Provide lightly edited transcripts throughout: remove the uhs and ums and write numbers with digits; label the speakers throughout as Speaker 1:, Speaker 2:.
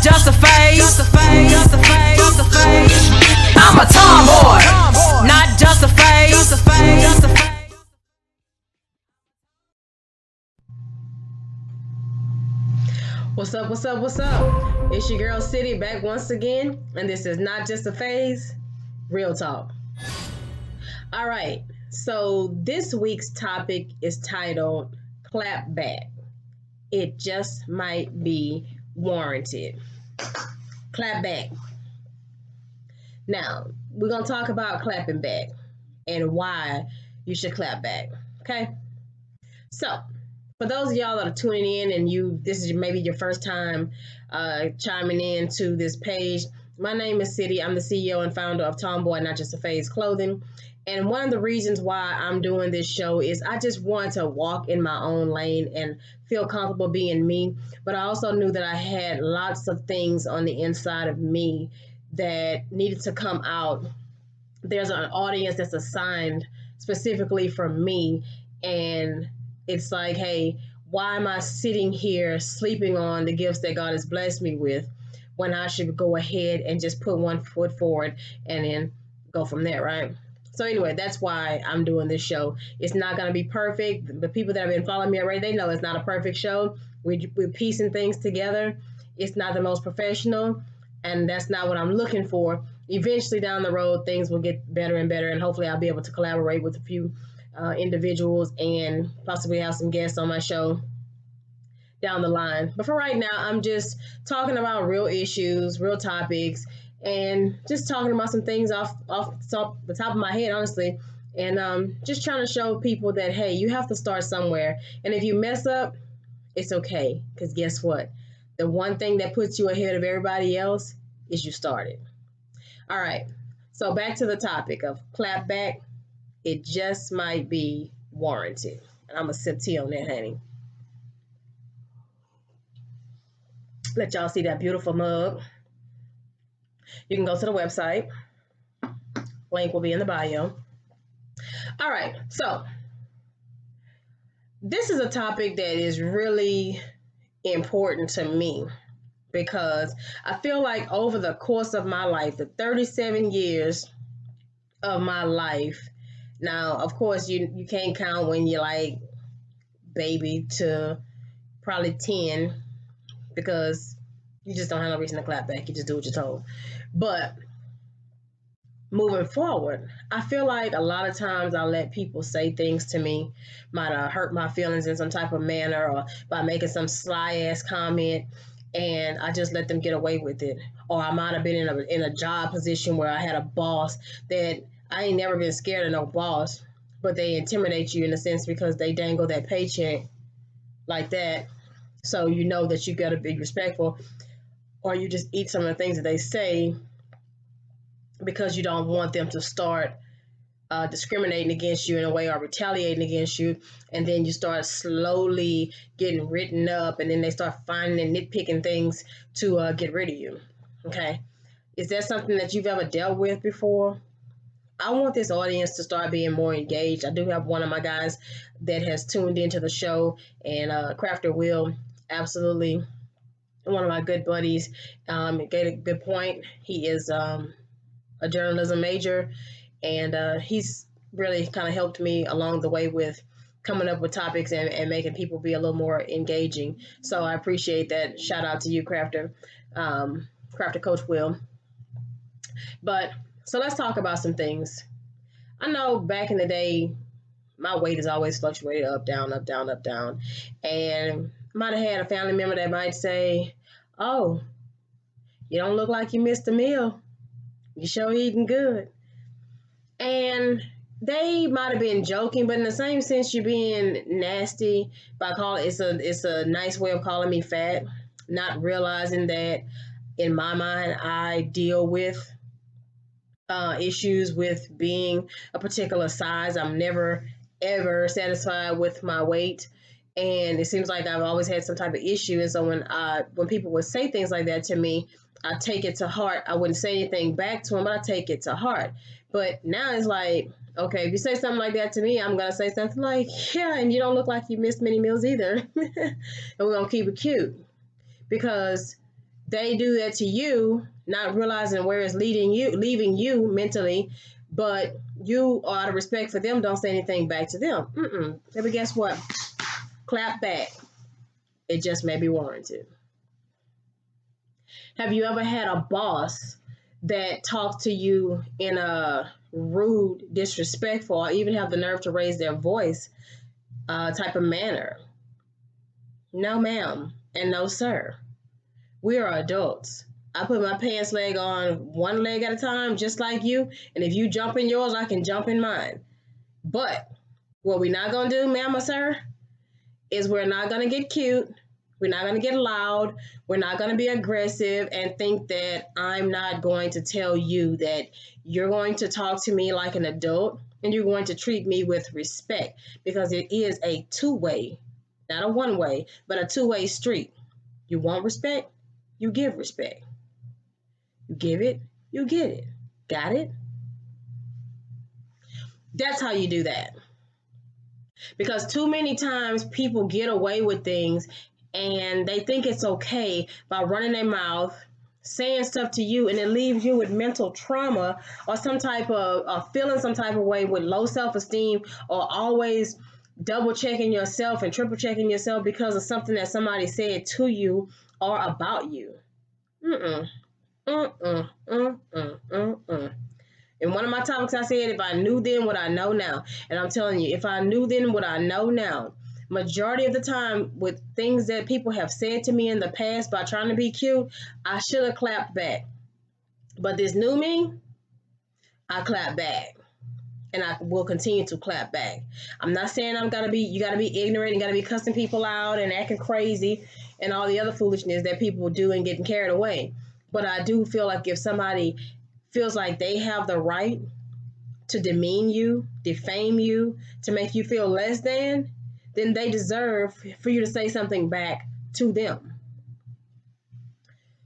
Speaker 1: just a phase. I'm a tomboy, not just a phase.
Speaker 2: What's up, what's up, what's up? It's your girl City back once again, and this is not just a phase, real talk. All right, so this week's topic is titled Clapback. It just might be warranted. Clapback. Now, we're going to talk about clapping back and why you should clap back. Okay? So, for those of y'all that are tuning in and this is maybe your first time chiming in to this page, my name is City. I'm the CEO and founder of Tomboy, Not Just a Phase Clothing. And one of the reasons why I'm doing this show is I just want to walk in my own lane and feel comfortable being me. But I also knew that I had lots of things on the inside of me that needed to come out. There's an audience that's assigned specifically for me, and it's like, hey, why am I sitting here sleeping on the gifts that God has blessed me with when I should go ahead and just put one foot forward and then go from there, right? So anyway, that's why I'm doing this show. It's not going to be perfect. The people that have been following me already, they know it's not a perfect show. We're piecing things together. It's not the most professional, and that's not what I'm looking for. Eventually down the road, things will get better and better, and hopefully I'll be able to collaborate with a few individuals and possibly have some guests on my show down the line. But for right now, I'm just talking about real issues, real topics, and just talking about some things off the top of my head, honestly, and just trying to show people that, hey, you have to start somewhere. And if you mess up, it's okay, because guess what? The one thing that puts you ahead of everybody else is you started. All right, so back to the topic of clapback. It just might be warranted. And I'm going to sip tea on that, honey. Let y'all see that beautiful mug. You can go to the website. Link will be in the bio. All right, so this is a topic that is really important to me because I feel like over the course of my life, the 37 years of my life, now, of course, you can't count when you're like baby to probably 10 because you just don't have no reason to clap back. You just do what you're told. But moving forward, I feel like a lot of times I let people say things to me, might hurt my feelings in some type of manner or by making some sly ass comment, and I just let them get away with it. Or I might have been in a job position where I had a boss that I ain't never been scared of no boss, but they intimidate you in a sense because they dangle that paycheck like that. So you know that you got to be respectful, or you just eat some of the things that they say because you don't want them to start discriminating against you in a way or retaliating against you. And then you start slowly getting written up, and then they start finding and nitpicking things to get rid of you. Okay. Is that something that you've ever dealt with before? I want this audience to start being more engaged. I do have one of my guys that has tuned into the show, and Crafter Will, absolutely one of my good buddies. Gave a good point. He is a journalism major, and he's really kind of helped me along the way with coming up with topics and making people be a little more engaging. So I appreciate that. Shout out to you, Crafter Coach Will. But so let's talk about some things. I know back in the day, my weight has always fluctuated up, down, up, down, up, down. And might have had a family member that might say, oh, you don't look like you missed a meal. You sure eating good. And they might have been joking, but in the same sense, you're being nasty by calling it's a nice way of calling me fat, not realizing that in my mind I deal with issues with being a particular size. I'm never ever satisfied with my weight, and it seems like I've always had some type of issue. And so when people would say things like that to me, I take it to heart. I wouldn't say anything back to them, but I take it to heart. But now it's like, okay, if you say something like that to me, I'm gonna say something like, yeah, and you don't look like you missed many meals either, and we're gonna keep it cute because They do that to you, not realizing where it's leaving you mentally, but you, out of respect for them, don't say anything back to them. But guess what? Clap back. It just may be warranted. Have you ever had a boss that talked to you in a rude, disrespectful, or even have the nerve to raise their voice type of manner? No, ma'am, and no, sir. We are adults. I put my pants leg on one leg at a time, just like you. And if you jump in yours, I can jump in mine. But what we're not going to do, ma'am or sir, is we're not going to get cute. We're not going to get loud. We're not going to be aggressive and think that I'm not going to tell you that you're going to talk to me like an adult and you're going to treat me with respect, because it is a two-way, not a one-way, but a two-way street. You want respect, you give respect. You give it, you get it. Got it? That's how you do that. Because too many times people get away with things and they think it's okay by running their mouth, saying stuff to you, and it leaves you with mental trauma or some type of feeling some type of way with low self-esteem, or always double checking yourself and triple checking yourself because of something that somebody said to you or about you. Mm-mm. Mm-mm. Mm-mm. Mm-mm. In one of my topics, I said, if I knew then what I know now. And I'm telling you, if I knew then what I know now, majority of the time with things that people have said to me in the past by trying to be cute, I should have clapped back. But this new me, I clap back. And I will continue to clap back. I'm not saying you gotta be ignorant and gotta be cussing people out and acting crazy and all the other foolishness that people do and getting carried away. But I do feel like if somebody feels like they have the right to demean you, defame you, to make you feel less than, then they deserve for you to say something back to them.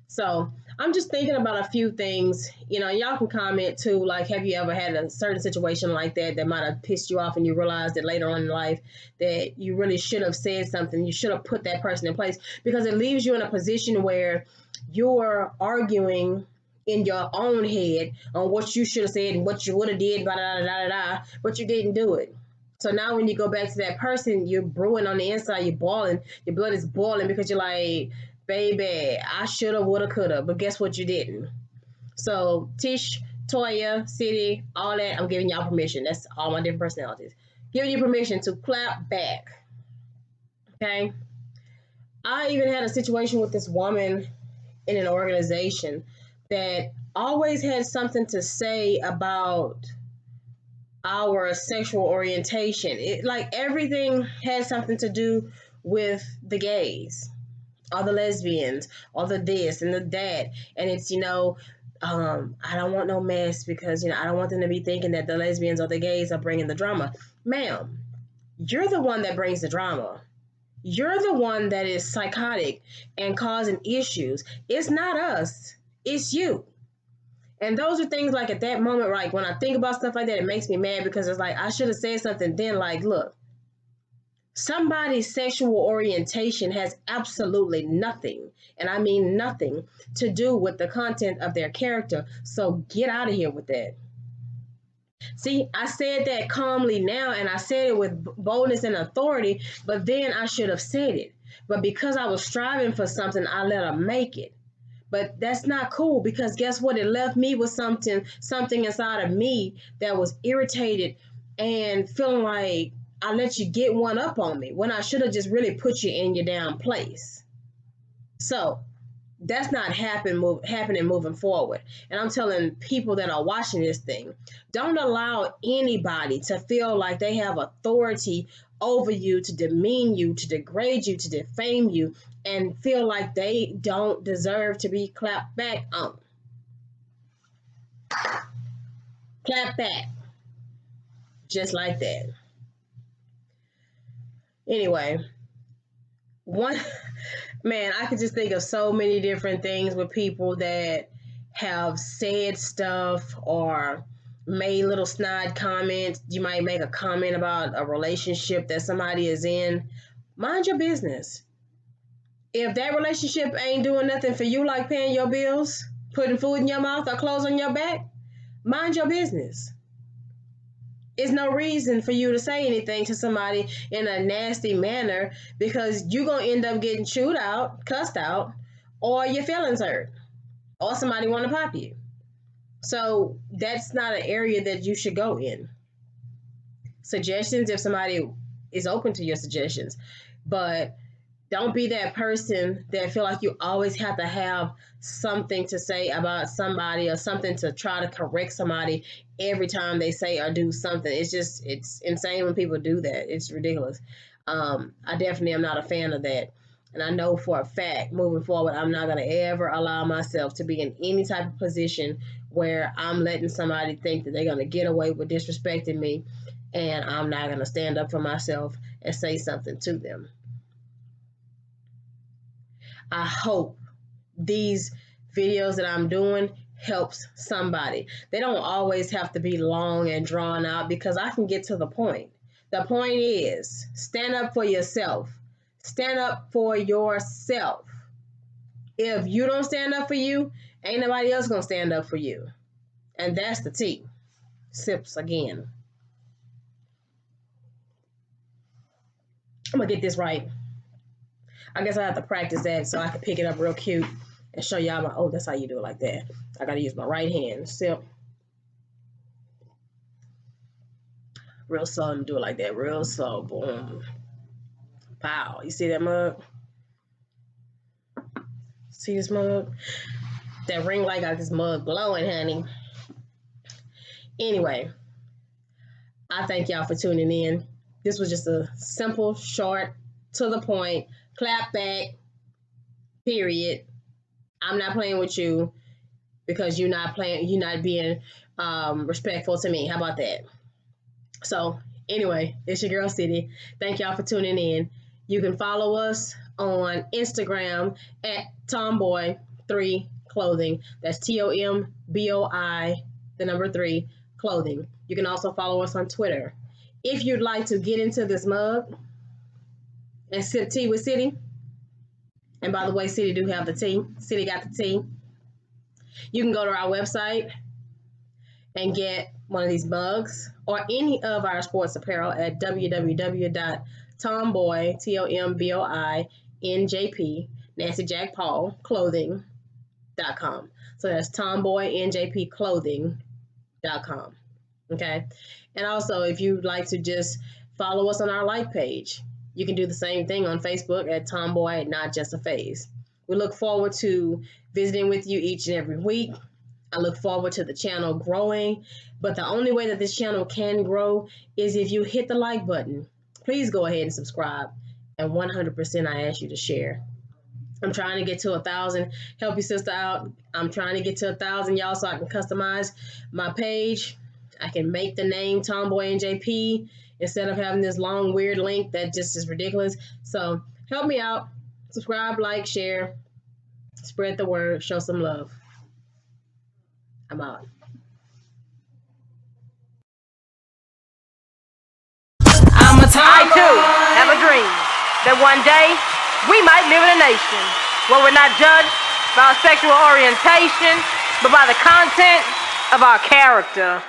Speaker 2: So I'm just thinking about a few things. Y'all can comment too. Like, have you ever had a certain situation like that might have pissed you off, and you realized that later on in life that you really should have said something? You should have put that person in place, because it leaves you in a position where you're arguing in your own head on what you should have said and what you would have did, but you didn't do it. So now when you go back to that person, you're brewing on the inside, you're boiling, your blood is boiling, because you're like, baby, I shoulda, woulda, coulda, but guess what? You didn't. So Tish, Toya, City, all that, I'm giving y'all permission. That's all my different personalities. Giving you permission to clap back. Okay? I even had a situation with this woman in an organization that always had something to say about our sexual orientation. Like everything had something to do with the gays or the lesbians or the this and the that. And it's, I don't want no mess, because, I don't want them to be thinking that the lesbians or the gays are bringing the drama. Ma'am, you're the one that brings the drama. You're the one that is psychotic and causing issues. It's not us. It's you. And those are things like at that moment, like when I think about stuff like that, it makes me mad, because it's like I should have said something then. Like, look, somebody's sexual orientation has absolutely nothing, and I mean nothing, to do with the content of their character. So get out of here with that. See, I said that calmly now, and I said it with boldness and authority, but then I should have said it. But because I was striving for something, I let her make it. But that's not cool, because guess what? It left me with something inside of me that was irritated and feeling like I let you get one up on me when I should have just really put you in your down place. So that's not happening moving forward. And I'm telling people that are watching this thing, don't allow anybody to feel like they have authority over you, to demean you, to degrade you, to defame you, and feel like they don't deserve to be clapped back on. Clap back. Just like that. Anyway, one man, I could just think of so many different things with people that have said stuff or made little snide comments. You might make a comment about a relationship that somebody is in. Mind your business. If that relationship ain't doing nothing for you, like paying your bills, putting food in your mouth, or clothes on your back, mind your business. It's no reason for you to say anything to somebody in a nasty manner, because you're going to end up getting chewed out, cussed out, or your feelings hurt, or somebody want to pop you. So that's not an area that you should go in. Suggestions, if somebody is open to your suggestions, but don't be that person that feel like you always have to have something to say about somebody, or something to try to correct somebody every time they say or do something. It's insane when people do that. It's ridiculous. I definitely am not a fan of that. And I know for a fact, moving forward, I'm not going to ever allow myself to be in any type of position where I'm letting somebody think that they're going to get away with disrespecting me, and I'm not going to stand up for myself and say something to them. I hope these videos that I'm doing helps somebody. They don't always have to be long and drawn out, because I can get to the point. The point is, stand up for yourself. Stand up for yourself. If you don't stand up for you, ain't nobody else gonna stand up for you. And that's the tea. Sips again. I'm gonna get this right. I guess I have to practice that so I can pick it up real cute and show y'all my, oh, that's how you do it, like that. I gotta use my right hand. Sip. Real slow and do it like that. Real slow. Boom. Pow. You see that mug? See this mug? That ring light got this mug glowing, honey. Anyway, I thank y'all for tuning in. This was just a simple, short, to the point, clap back, period. I'm not playing with you because you're not being respectful to me. How about that? So anyway, it's your girl City. Thank y'all for tuning in. You can follow us on Instagram at Tomboy3Clothing. That's TOMBOI3 Clothing. You can also follow us on Twitter. If you'd like to get into this mug and sip tea with City, and by the way, City do have the tea. City got the tea. You can go to our website and get one of these mugs or any of our sports apparel at www.tomboy, Nancy Jack Paul, clothing.com. So that's tomboynjpclothing.com. Okay. And also, if you'd like to just follow us on our like page, you can do the same thing on Facebook at Tomboy, Not Just a Phase. We look forward to visiting with you each and every week. I look forward to the channel growing, but the only way that this channel can grow is if you hit the like button. Please go ahead and subscribe, and 100% I ask you to share. I'm trying to get to 1,000. Help your sister out. I'm trying to get to 1,000, y'all, so I can customize my page. I can make the name Tomboy NJP instead of having this long, weird link that just is ridiculous. So help me out. Subscribe, like, share, spread the word, show some love. I'm out.
Speaker 1: I'm a
Speaker 3: I
Speaker 1: tomboy.
Speaker 3: too have a dream that one day we might live in a nation where we're not judged by our sexual orientation, but by the content of our character.